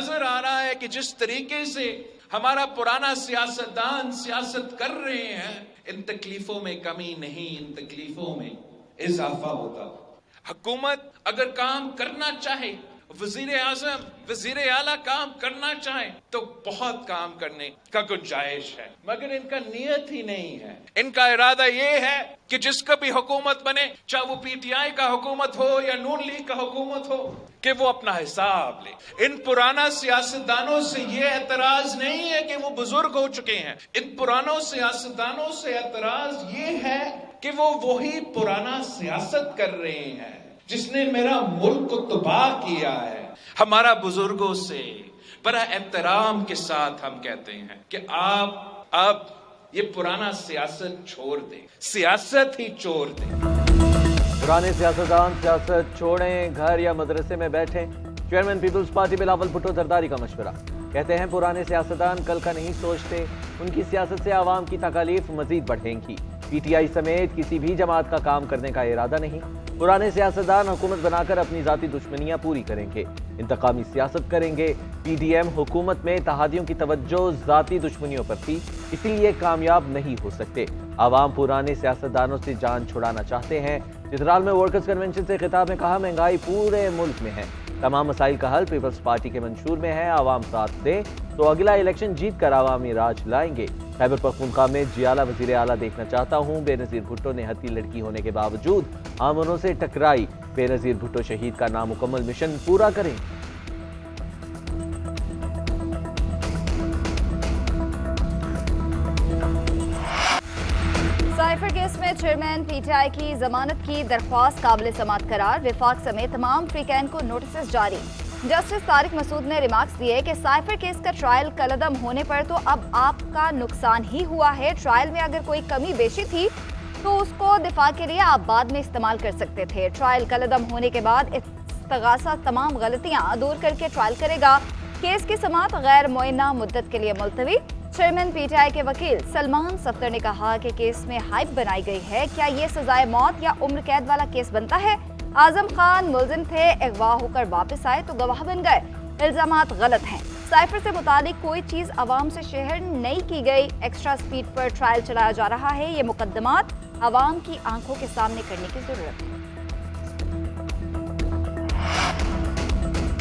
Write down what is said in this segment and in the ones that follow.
نظر آ رہا ہے کہ جس طریقے سے ہمارا پرانا سیاستدان سیاست کر رہے ہیں، ان تکلیفوں میں کمی نہیں، ان تکلیفوں میں اضافہ ہوتا۔ حکومت اگر کام کرنا چاہے، وزیر اعظم وزیر اعلیٰ کام کرنا چاہیں تو بہت کام کرنے کا گنجائش ہے، مگر ان کا نیت ہی نہیں ہے۔ ان کا ارادہ یہ ہے کہ جس کا بھی حکومت بنے، چاہے وہ پی ٹی آئی کا حکومت ہو یا نون لیگ کا حکومت ہو، کہ وہ اپنا حساب لے۔ ان پرانا سیاستدانوں سے یہ اعتراض نہیں ہے کہ وہ بزرگ ہو چکے ہیں، ان پرانوں سیاستدانوں سے اعتراض یہ ہے کہ وہ وہی پرانا سیاست کر رہے ہیں جس نے میرا ملک کو تباہ کیا ہے۔ ہمارا بزرگوں سے بڑا احترام کے ساتھ ہم کہتے ہیں کہ آپ اب یہ پرانا سیاست چھوڑ دیں، سیاست ہی چھوڑ دیں۔ پرانے سیاستدان سیاست چھوڑیں، گھر یا مدرسے میں بیٹھیں، چیئرمین پیپلز پارٹی بلاول بھٹو زرداری کا مشورہ۔ کہتے ہیں پرانے سیاستدان کل کا نہیں سوچتے، ان کی سیاست سے عوام کی تکالیف مزید بڑھیں گی۔ پی ٹی آئی سمیت کسی بھی جماعت کا کام کرنے کا ارادہ نہیں۔ پرانے سیاستدان حکومت بنا کر اپنی ذاتی دشمنیاں پوری کریں گے، انتقامی سیاست کریں گے۔ پی ڈی ایم حکومت میں اتحادیوں کی توجہ ذاتی دشمنیوں پر تھی، اسی لیے کامیاب نہیں ہو سکتے۔ عوام پرانے سیاستدانوں سے جان چھڑانا چاہتے ہیں۔ چترال میں ورکرز کنونشن سے خطاب میں کہا مہنگائی پورے ملک میں ہے، تمام مسائل کا حل پیپلز پارٹی کے منشور میں ہے، عوام ساتھ دیں تو اگلا الیکشن جیت کر عوامی راج لائیں گے۔ خیبر پختونخوا میں جیالہ وزیر اعلیٰ دیکھنا چاہتا ہوں، بے نظیر بھٹو نے ہتی لڑکی ہونے کے باوجود آمنوں سے ٹکرائی۔ بے نظیر بھٹو شہید کا نامکمل مشن پورا کریں۔ سائفر کیس میں چیئرمین پی ٹی آئی کی ضمانت کی درخواست قابل سماعت قرار، وفاق سمیت تمام فریقین کو نوٹسز جاری۔ جسٹس طارق مسعود نے ریمارکس دیے کہ سائفر کیس کا ٹرائل کالعدم ہونے پر تو اب آپ کا نقصان ہی ہوا ہے، ٹرائل میں اگر کوئی کمی بیشی تھی تو اس کو دفاع کے لیے آپ بعد میں استعمال کر سکتے تھے۔ ٹرائل کالعدم ہونے کے بعد استغاثہ تمام غلطیاں دور کر کے ٹرائل کرے گا۔ کیس کی سماعت غیر معینہ مدت کے لیے ملتوی۔ چیئرمین پی ٹی آئی کے وکیل سلمان صفدر نے کہا کہ کیس میں ہائپ بنائی گئی ہے، کیا یہ سزائے موت یا عمر قید والا کیس بنتا ہے؟ اعظم خان ملزم تھے، اغوا ہو کر واپس آئے تو گواہ بن گئے، الزامات غلط ہیں۔ سائفر سے متعلق کوئی چیز عوام سے شیئر نہیں کی گئی، ایکسٹرا سپیڈ پر ٹرائل چلایا جا رہا ہے، یہ مقدمات عوام کی آنکھوں کے سامنے کرنے کی ضرورت ہے۔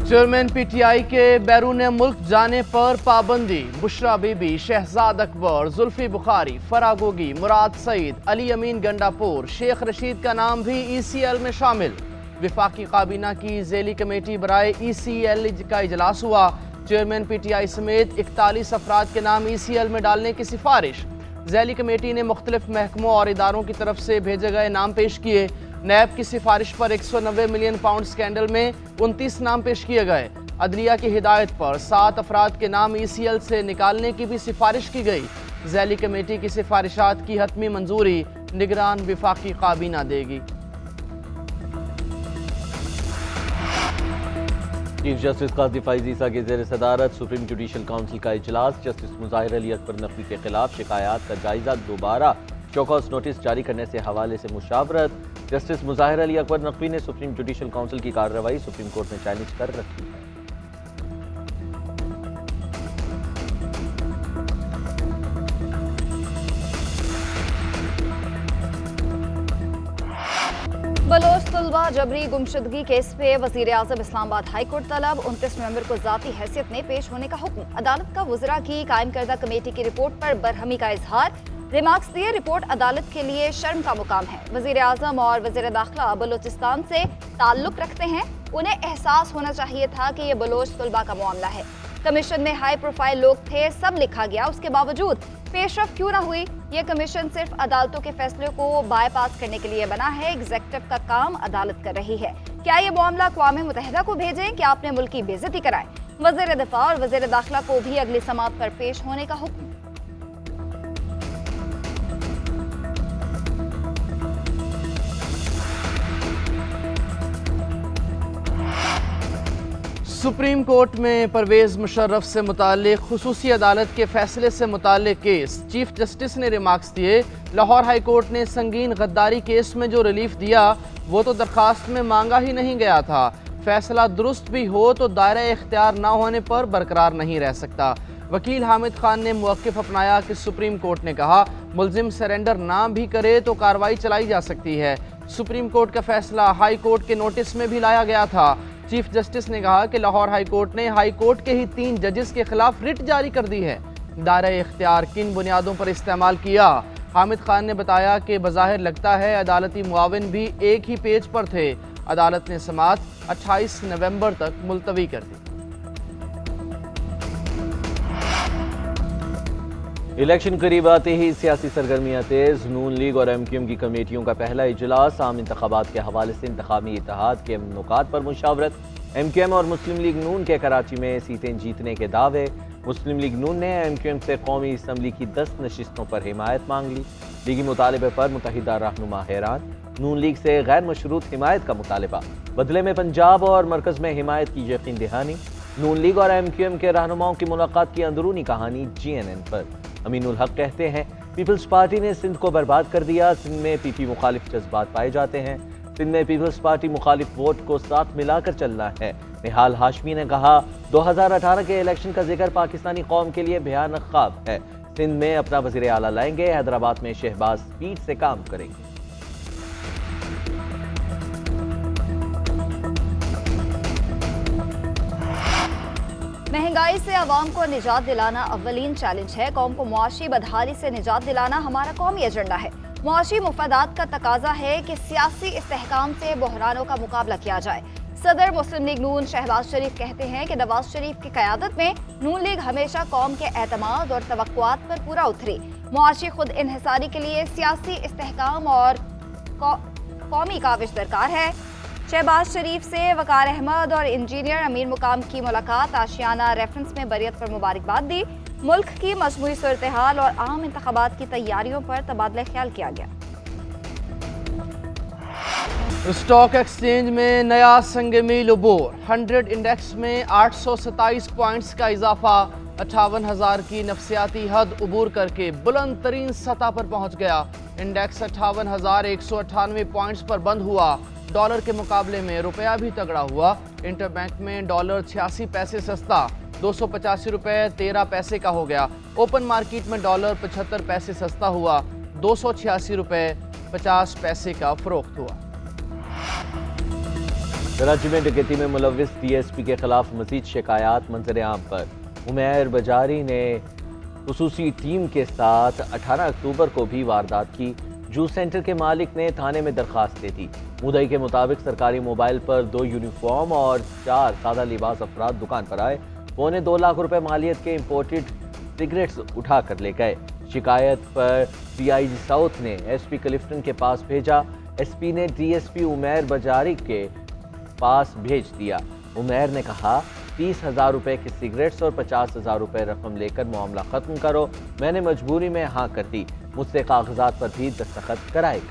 چیئرمین پی ٹی آئی کے بیرون ملک جانے پر پابندی، بشرا بی بی، شہزاد اکبر، زلفی بخاری، فرا گوگی، مراد سعید، علی امین گنڈا پور، شیخ رشید کا نام بھی ای سی ایل میں شامل۔ وفاقی کابینہ کی ذیلی کمیٹی برائے ای سی ایل کا اجلاس ہوا، چیئرمین پی ٹی آئی سمیت 41 افراد کے نام ای سی ایل میں ڈالنے کی سفارش۔ ذیلی کمیٹی نے مختلف محکموں اور اداروں کی طرف سے بھیجے گئے نام پیش کیے۔ نیب کی سفارش پر 190 ملین پاؤنڈ سکینڈل میں 29 نام پیش کیے گئے۔ عدلیہ کی ہدایت پر 7 افراد کے نام ای سی ایل سے نکالنے کی بھی سفارش کی گئی۔ ذیلی کمیٹی کی سفارشات کی حتمی منظوری نگران وفاقی کابینہ دے گی۔ چیف جسٹس قاضی فائز عیسیٰ کی زیر صدارت سپریم جوڈیشل کونسل کا اجلاس، جسٹس مظاہر علی اکبر نقوی کے خلاف شکایات کا جائزہ، دوبارہ شو کاز نوٹس جاری کرنے سے حوالے سے مشاورت۔ جسٹس مظاہر علی اکبر نقوی نے سپریم جوڈیشل کونسل کی کارروائی سپریم کورٹ میں چیلنج کر رکھی ہے۔ بلوچ طلبہ جبری گمشدگی کیس پہ وزیر اعظم اسلام آباد ہائی کورٹ طلب، 29 نومبر کو ذاتی حیثیت میں پیش ہونے کا حکم۔ عدالت کا وزراء کی قائم کردہ کمیٹی کی رپورٹ پر برہمی کا اظہار، ریمارکس دیے رپورٹ عدالت کے لیے شرم کا مقام ہے۔ وزیر اعظم اور وزیر داخلہ بلوچستان سے تعلق رکھتے ہیں، انہیں احساس ہونا چاہیے تھا کہ یہ بلوچ طلبہ کا معاملہ ہے۔ کمیشن میں ہائی پروفائل لوگ تھے، سب لکھا گیا، اس کے باوجود پیش رفت کیوں نہ ہوئی؟ یہ کمیشن صرف عدالتوں کے فیصلوں کو بائی پاس کرنے کے لیے بنا ہے، ایگزیکٹو کا کام عدالت کر رہی ہے۔ کیا یہ معاملہ اقوام متحدہ کو بھیجیں کہ آپ نے ملک کی بے عزتی کرائے؟ وزیر دفاع اور وزیر داخلہ کو بھی اگلی سماعت پر پیش ہونے کا حکم۔ سپریم کورٹ میں پرویز مشرف سے متعلق خصوصی عدالت کے فیصلے سے متعلق کیس، چیف جسٹس نے ریمارکس دیے۔ لاہور ہائی کورٹ نے سنگین غداری کیس میں جو ریلیف دیا وہ تو درخواست میں مانگا ہی نہیں گیا تھا۔ फैसला दुरुस्त भी हो तो दायरा इख्तियार ना होने पर बरकरार नहीं रह सकता। वकील हामिद खान ने मौक़िफ़ अपनाया कि सुप्रीम कोर्ट ने कहा मुल्जिम सरेंडर ना भी करे तो कार्रवाई चलाई जा सकती है। सुप्रीम कोर्ट का फैसला हाई कोर्ट के नोटिस में भी लाया गया था। चीफ जस्टिस ने कहा कि लाहौर हाई कोर्ट ने हाई कोर्ट के ही 3 जजेस के खिलाफ रिट जारी कर दी है। दायरा इख्तियार किन बुनियादों पर इस्तेमाल किया? हामिद खान ने बताया कि बज़ाहिर लगता है अदालती मुआविन भी एक ही पेज पर थे। अदालत ने समाअत 28 नवंबर तक मुलतवी कर दी। इलेक्शन करीब आते ही सियासी सरगर्मियां तेज। नून लीग और MQM की कमेटियों का पहला इजलास आम इंतखाबात के हवाले से इंतखाबी इत्तेहाद के नुकात पर मुशावरत। MQM और मुस्लिम लीग नून के कराची में सीटें जीतने के दावे। मुस्लिम लीग नून ने MQM से कौमी असम्बली की 10 नशिस्तों पर हिमायत मांग ली। लीगी मुतालबे पर मुतहिदा रहनुमा हैरान। नून लीग से गैर मशरूत हिमायत का मुतालबा, बदले में पंजाब और मरकज में हिमायत की यकीन दहानी। नून लीग और MQM के रहनुमाओं की मुलाकात की अंदरूनी कहानी GNN पर। अमीनुल हक कहते हैं पीपल्स पार्टी ने सिंध को बर्बाद कर दिया। सिंध में PP मुखालिफ जज्बात पाए जाते हैं। सिंध में पीपल्स पार्टी मुखालिफ वोट को साथ मिलाकर चलना है। निहाल हाशमी ने कहा 2018 के इलेक्शन का जिक्र पाकिस्तानी कौम के लिए भयानक ख्वाब है। सिंध में अपना वज़ीर आला लाएंगे। हैदराबाद में शहबाज स्पीड से काम करेंगे। महंगाई से आवाम को निजात दिलाना अव्वलीन चैलेंज है। कौम को मुआशी बदहाली से निजात दिलाना हमारा कौमी एजेंडा है। मुआशी मुफादात का तकाजा है कि सियासी इस्तेहकाम से बहरानों का मुकाबला किया जाए। सदर मुस्लिम लीग नून शहबाज शरीफ कहते हैं कि नवाज शरीफ की क़यादत में नून लीग हमेशा कौम के एतमाद और तवक्कुआत पर पूरा उतरी। मुआशी खुद इन्हिसारी के लिए सियासी इस्तेहकाम और कौमी काविश दरकार है। शहबाज शरीफ से वकार अहमद और इंजीनियर अमीर मुकाम की मुलाकात। आशियाना रेफरेंस में बरियत पर मुबारकबाद दी। मुल्क की मजमूई सूरत-ए-हाल और आम इंतखाबात की तैयारियों पर तबादला ख्याल किया गया। स्टॉक एक्सचेंज में नया संग मील उबूर। 100 इंडेक्स में 827 पॉइंट्स का इजाफा। 58,000 की नफसियाती हद उबूर करके बुलंद तरीन सतह पर पहुंच गया। इंडेक्स 58,198 पॉइंट्स पर बंद हुआ। डॉलर के मुकाबले में रुपया भी तगड़ा हुआ। इंटरबैंक में डॉलर 86 पैसे सस्ता 285 रुपये 13 पैसे का हो गया। ओपन मार्केट में डॉलर 75 पैसे सस्ता हुआ 286 रुपये 50 पैसे का फरोख्त हुआ। कराची में डकैती में मुलव्विस DSP के खिलाफ मजीद शिकायत मंजर आम पर। उमैर बजारी ने खुसूसी टीम के साथ 18 अक्टूबर को भी वारदात की। जूस सेंटर के मालिक ने थाने में दरखास्त दे दी। मुदई के मुताबिक सरकारी मोबाइल पर 2 यूनिफॉर्म और 4 सादा लिबास अफराद दुकान पर आए। 2.25 लाख रुपए मालियत के इंपोर्टेड सिगरेट्स उठा कर ले गए। शिकायत पर DIG साउथ ने SP क्लिफ्टन के पास भेजा। SP ने DSP उमैर बजारी के पास भेज दिया। उमैर ने कहा 30,000 रुपए की सिगरेट्स और 50,000 रुपए रकम लेकर मामला खत्म करो। मैंने मजबूरी में हाँ कर दी। मुझसे कागजात पर भी दस्तखत कराए।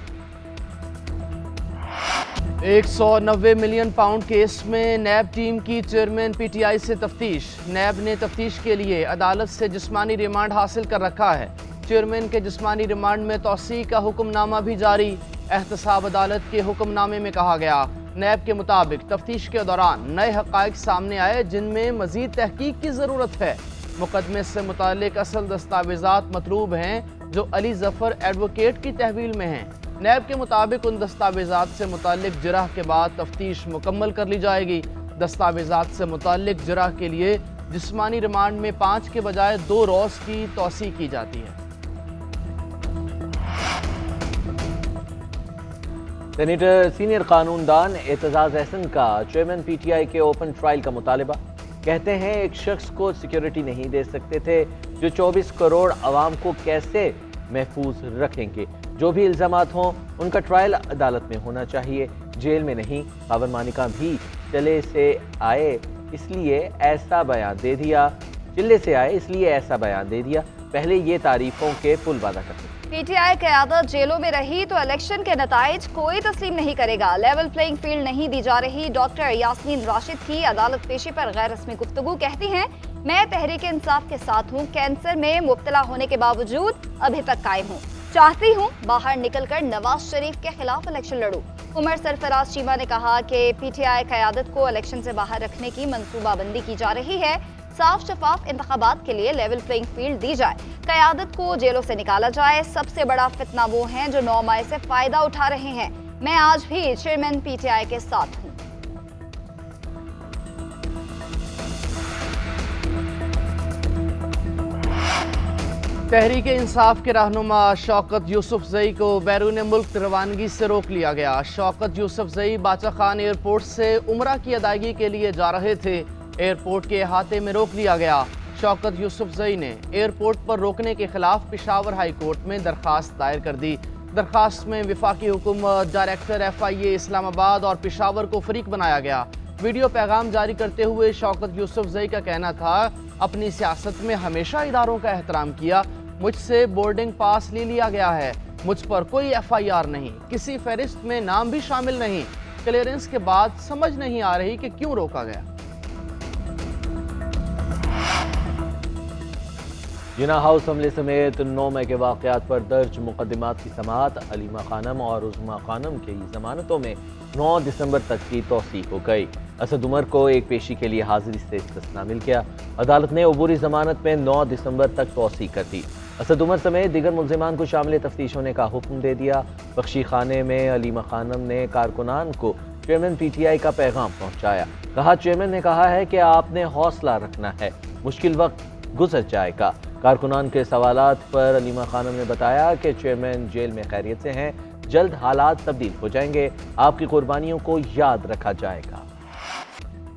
190 मिलियन पाउंड केस में नैब टीम की चेयरमैन PTI से तफ्तीश। नैब ने तफ्तीश के लिए अदालत से जिस्मानी रिमांड हासिल कर रखा है। चेयरमैन के जिस्मानी रिमांड में तौसी का हुक्मनामा भी जारी। एहतसाब अदालत के हुक्मनामे में कहा गया नैब के मुताबिक तफ्तीश के दौरान नए हक़ाइक़ सामने आए जिनमें मज़ीद तहकीक की ज़रूरत है। मुकदमे से मुताल्लिक असल दस्तावेज़ात मतलूब हैं जो अली ज़फ़र एडवोकेट की तहवील में हैं। नैब के मुताबिक उन दस्तावेज़ात से मुताल्लिक जराह के बाद तफ्तीश मुकम्मल कर ली जाएगी। दस्तावेज़ात से मुताल्लिक जराह के लिए जिस्मानी रिमांड में 5 के बजाय 2 रोज़ की तौसी की जाती है। सेनेटर सीनियर कानूनदान एतजाज़ अहसन का चेयरमैन PTI के ओपन ट्रायल का मुतालबा। कहते हैं एक शख्स को सिक्योरिटी नहीं दे सकते थे जो 24 करोड़ आवाम को कैसे महफूज रखेंगे। जो भी इल्ज़ामात हों उनका ट्रायल अदालत में होना चाहिए, जेल में नहीं। पावर मानिका भी चिल्ले से आए इसलिए ऐसा बयान दे दिया। पहले ये तारीफों के पुल वादा करते। PTI क़यादत जेलों में रही तो इलेक्शन के नताइज कोई तस्लीम नहीं करेगा। लेवल प्लेइंग फील्ड नहीं दी जा रही। डॉक्टर यास्मीन राशिद की अदालत पेशी पर गैर रस्मी गुफ्तगू। कहती हैं मैं तहरीक इंसाफ के साथ हूँ। कैंसर में मुब्तला होने के बावजूद अभी तक कायम हूँ। चाहती हूँ बाहर निकलकर नवाज शरीफ के खिलाफ इलेक्शन लड़ूं। उमर सरफराज चीमा ने कहा कि पीटीआई क़यादत को इलेक्शन से बाहर रखने की मंसूबाबंदी की जा रही है। साफ शफाफ इंतखाबात के लिए लेवल प्लेइंग फील्ड दी जाए, क़यादत को जेलों से निकाला जाए। सबसे बड़ा फितना वो हैं जो 9 मई से फायदा उठा रहे हैं। मैं आज भी चेयरमैन पीटीआई के साथ हूँ। तहरीक इंसाफ के रहनुमा शौकत यूसुफजई को बैरून मुल्क रवानगी से रोक लिया गया। शौकत यूसुफजई बाचा खान एयरपोर्ट से उमरा की अदायगी के लिए जा रहे थे। एयरपोर्ट के अहाते में रोक लिया गया। शौकत यूसुफजई ने एयरपोर्ट पर रोकने के खिलाफ पेशावर हाई कोर्ट में दरखास्त दायर कर दी। दरखास्त में वफाकी हुकूमत, डायरेक्टर FIA इस्लामाबाद और पेशावर को फरीक बनाया गया। वीडियो पैगाम जारी करते हुए शौकत यूसुफजई का कहना था, अपनी सियासत में हमेशा इदारों का एहतराम किया। मुझसे बोर्डिंग पास ले लिया गया है। मुझ पर कोई FIR नहीं, किसी फहरिस्त में नाम भी शामिल नहीं। क्लियरेंस के बाद समझ नहीं आ रही कि क्यों रोका गया। जिना हाउस हमले समेत 9 मई के वाक़यात पर दर्ज मुकदमात की समाअत अलीमा खानम और उज़मा खानम की जमानतों में 9 दिसंबर तक की तौसीक हो गई। असद उमर को एक पेशी के लिए हाजिरी से इस्तिस्ना मिल गया। अदालत ने अबूरी जमानत में 9 दिसंबर तक तौसीक कर दी। असद उमर समेत दीगर मुल्ज़िमान को शामिल तफ्तीश होने का हुक्म दे दिया। बख्शी खाने में अलीमा खानम ने कारकुनान को चेयरमैन PTI का पैगाम पहुँचाया। कहा, चेयरमैन ने कहा है कि आपने हौसला रखना है, मुश्किल वक्त गुजर जाएगा। कारकुनान के सवालात पर अलीमा खानम ने बताया कि चेयरमैन जेल में खैरियत से हैं, जल्द हालात तब्दील हो जाएंगे, आपकी कुर्बानियों को याद रखा जाएगा।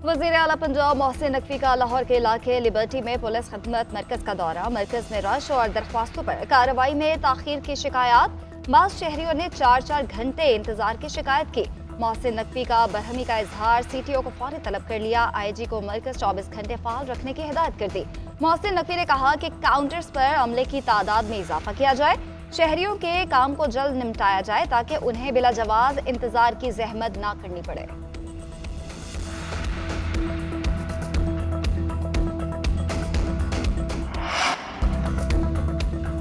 वज़ीर आला पंजाब मोहसिन नकवी का लाहौर के इलाके लिबर्टी में पुलिस खिदमत मरकज का दौरा। मरकज में रश और दरख्वास्तों पर कार्रवाई में ताखीर की शिकायत। बाज़ शहरियों ने 4-4 घंटे इंतजार की शिकायत की। मोहसिन नकवी का बरहमी का इजहार, CTO को फौरी तलब कर लिया। IG को मरकज 24 घंटे फाल रखने की हिदायत कर दी। मोहसिन नकवी ने कहा कि काउंटर्स पर अमले की तादाद में इजाफा किया जाए, शहरियों के काम को जल्द निपटाया जाए ताकि उन्हें बिला जवाज इंतजार की जहमत ना करनी पड़े।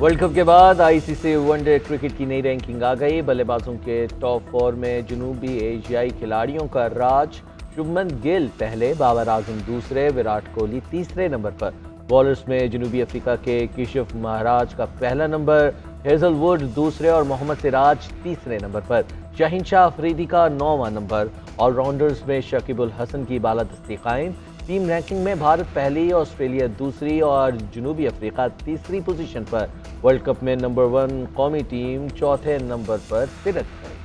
वर्ल्ड कप के बाद ICC वनडे क्रिकेट की नई रैंकिंग आ गई। बल्लेबाजों के टॉप 4 में जनूबी एशियाई खिलाड़ियों का राज। शुभमन गिल पहले, बाबर आजम दूसरे, विराट कोहली तीसरे नंबर पर। बॉलर्स में जनूबी अफ्रीका के किशफ महाराज का पहला नंबर, हेजलवुड दूसरे और मोहम्मद सिराज तीसरे नंबर पर। शाहिनशाह अफरीदी का 9वां नंबर। ऑलराउंडर्स में शकीब उल हसन की बालादस्ती कायम। टीम रैंकिंग में भारत पहली, ऑस्ट्रेलिया दूसरी और जनूबी अफ्रीका तीसरी पोजीशन पर। वर्ल्ड कप में नंबर 1 कौमी टीम चौथे नंबर पर थिरक गई।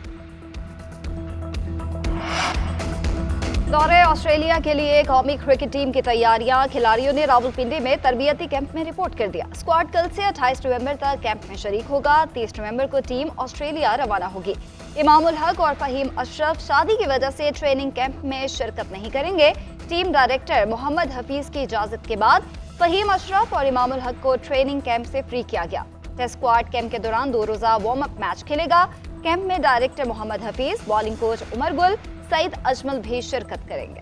दौरे ऑस्ट्रेलिया के लिए कौमी क्रिकेट टीम की तैयारियां। खिलाड़ियों ने रावलपिंडी में तरबियती कैंप में रिपोर्ट कर दिया। स्क्वाड कल से 28 नवंबर तक कैंप में शरीक होगा। 30 नवंबर को टीम ऑस्ट्रेलिया रवाना होगी। इमाम उल हक और फहीम अशरफ शादी की वजह से ट्रेनिंग कैंप में शिरकत नहीं करेंगे। टीम डायरेक्टर मोहम्मद हफीज की इजाजत के बाद फहीम अशरफ और इमाम उल हक को ट्रेनिंग कैंप से फ्री किया गया। टेस्ट स्क्वाड कैंप के दौरान 2 रोजा वार्म अप मैच खेलेगा। कैंप में director Mohammad Hafeez, bowling coach Umar Gul, Saeed Ajmal भी शिरकत करेंगे।